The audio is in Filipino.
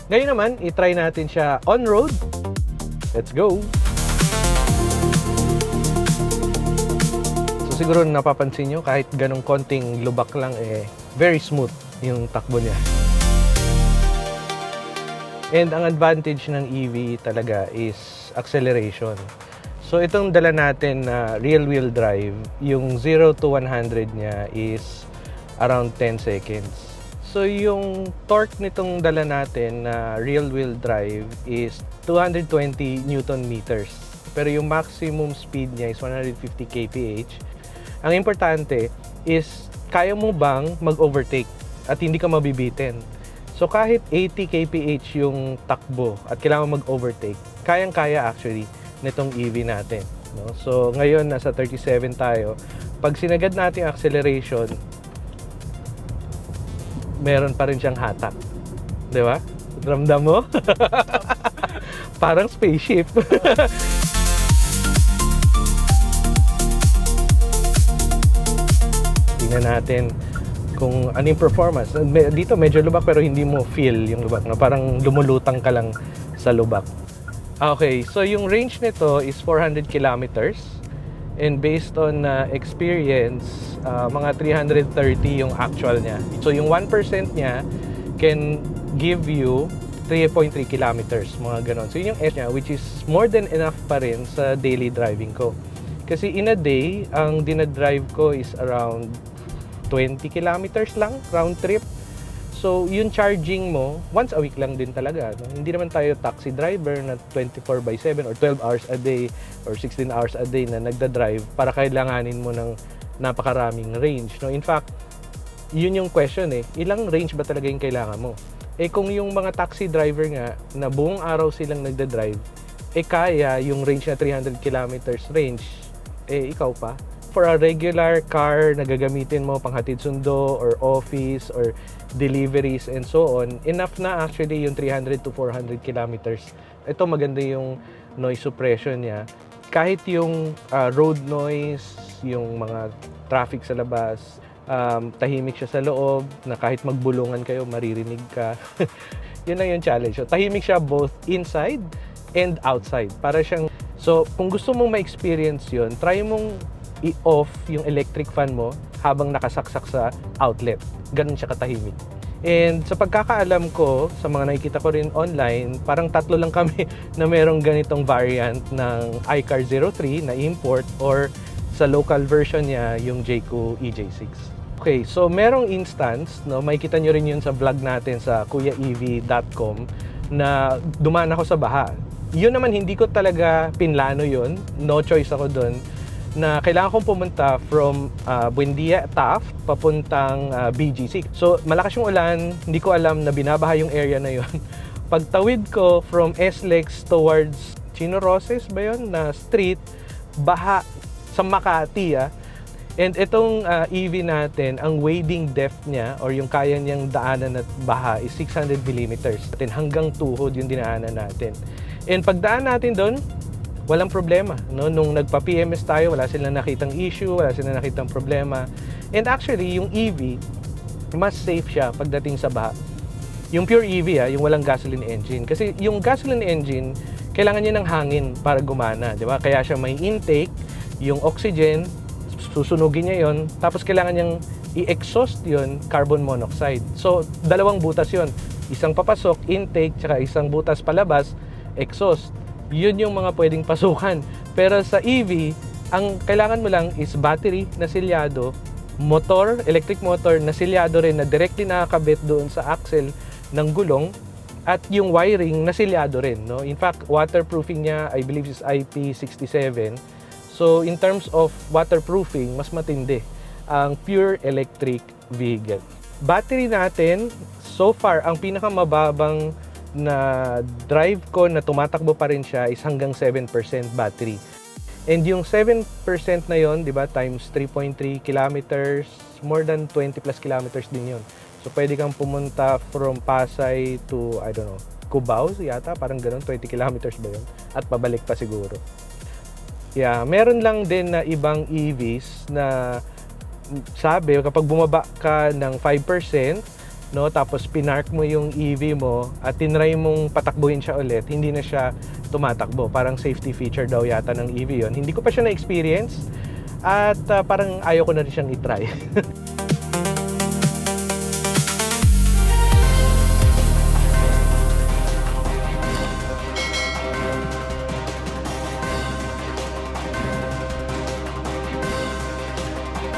Ngayon naman, i-try natin siya on-road. Let's go! So siguro napapansin nyo, kahit ganong konting lubak lang, very smooth yung takbo niya. And ang advantage ng EV talaga is acceleration. So itong dala natin na rear-wheel drive, yung 0 to 100 niya is around 10 seconds. So yung torque nitong dala natin na rear-wheel drive is 220 Newton meters. Pero yung maximum speed niya is 150 kph. Ang importante is kaya mo bang mag-overtake at hindi ka mabibitin. So kahit 80 kph yung takbo at kailangan mag-overtake, kayang-kaya actually nitong EV natin, no? So ngayon nasa 37 tayo. Pag sinagad natin acceleration, meron pa rin siyang hatak. 'Di ba? Ramdam mo? Parang spaceship. Tingnan natin kung ano yung performance. Dito medyo lubak pero hindi mo feel yung lubak, no? Parang lumulutang ka lang sa lubak. Okay, so yung range nito is 400 kilometers and based on experience, mga 330 yung actual niya. So yung 1% niya can give you 3.3 kilometers, mga ganon. So yun yung S niya, which is more than enough pa rin sa daily driving ko. Kasi in a day, ang dinadrive ko is around 20 kilometers lang, round trip. So, yung charging mo, once a week lang din talaga. No? Hindi naman tayo taxi driver na 24/7 or 12 hours a day or 16 hours a day na nagda-drive para kailanganin mo ng napakaraming range. No? In fact, yun yung question ilang range ba talaga yung kailangan mo? Kung yung mga taxi driver nga na buong araw silang nagda-drive, kaya yung range na 300 kilometers range, ikaw pa. For a regular car na gagamitin mo panghatid sundo or office or deliveries and so on, enough na actually yung 300 to 400 kilometers. Ito maganda yung noise suppression niya. Kahit yung road noise, yung mga traffic sa labas, tahimik siya sa loob, na kahit magbulungan kayo, maririnig ka. Yun lang yung challenge. So, tahimik siya both inside and outside. Para siyang, so kung gusto mong ma-experience yun, try mong i-off yung electric fan mo habang nakasaksak sa outlet. Ganun siya katahimik. And sa pagkakaalam ko, sa mga nakikita ko rin online, parang 3 lang kami na merong ganitong variant ng iCar 03 na import or sa local version niya, yung Jayco EJ6. Okay, so merong instance, no, makikita nyo rin yun sa vlog natin sa kuyaev.com na dumaan ako sa baha. Yun naman, hindi ko talaga pinlano yun. No choice ako dun na kailangan kong pumunta from Buendia, Taft, papuntang BGC. So, malakas yung ulan, hindi ko alam na binabaha yung area na yun. Pagtawid ko from SLEX towards Chino Roses ba yun, na street, baha sa Makati. And itong EV natin, ang wading depth niya or yung kaya niyang daanan at baha is 600 millimeters. Hanggang tuhod yung dinaanan natin. And pagdaan natin doon, walang problema, no? Nung nagpa-PMS tayo, wala silang nakitang issue, wala silang nakitang problema. And actually, yung EV, mas safe siya pagdating sa baha. Yung pure EV, yung walang gasoline engine. Kasi yung gasoline engine, kailangan niya ng hangin para gumana, di ba? Kaya siya may intake, yung oxygen, susunugin niya yon, tapos kailangan niyang i-exhaust yon, carbon monoxide. So, 2 butas yon. Isang papasok, intake, tsaka isang butas palabas, exhaust. Yun yung mga pwedeng pasukan. Pero sa EV, ang kailangan mo lang is battery na selyado, motor, electric motor na selyado rin na directly nakakabit doon sa axle ng gulong, at yung wiring na selyado rin, no? In fact, waterproofing niya, I believe is IP67. So, in terms of waterproofing, mas matindi ang pure electric vehicle. Battery natin, so far, ang pinakamababang na drive ko na tumatakbo pa rin siya is hanggang 7% battery. And yung 7% na yon, di ba, times 3.3 kilometers, more than 20 plus kilometers din yon. So, pwede kang pumunta from Pasay to, I don't know, Cubao yata, parang ganun, 20 kilometers ba yun? At pabalik pa siguro. Yeah, meron lang din na ibang EVs na sabi, kapag bumaba ka ng 5%, no? Tapos pinark mo yung EV mo at tinry mong patakbuhin siya ulit, hindi na siya tumatakbo. Parang safety feature daw yata ng EV yon. Hindi ko pa siya na-experience at parang ayaw ko na rin siyang itry.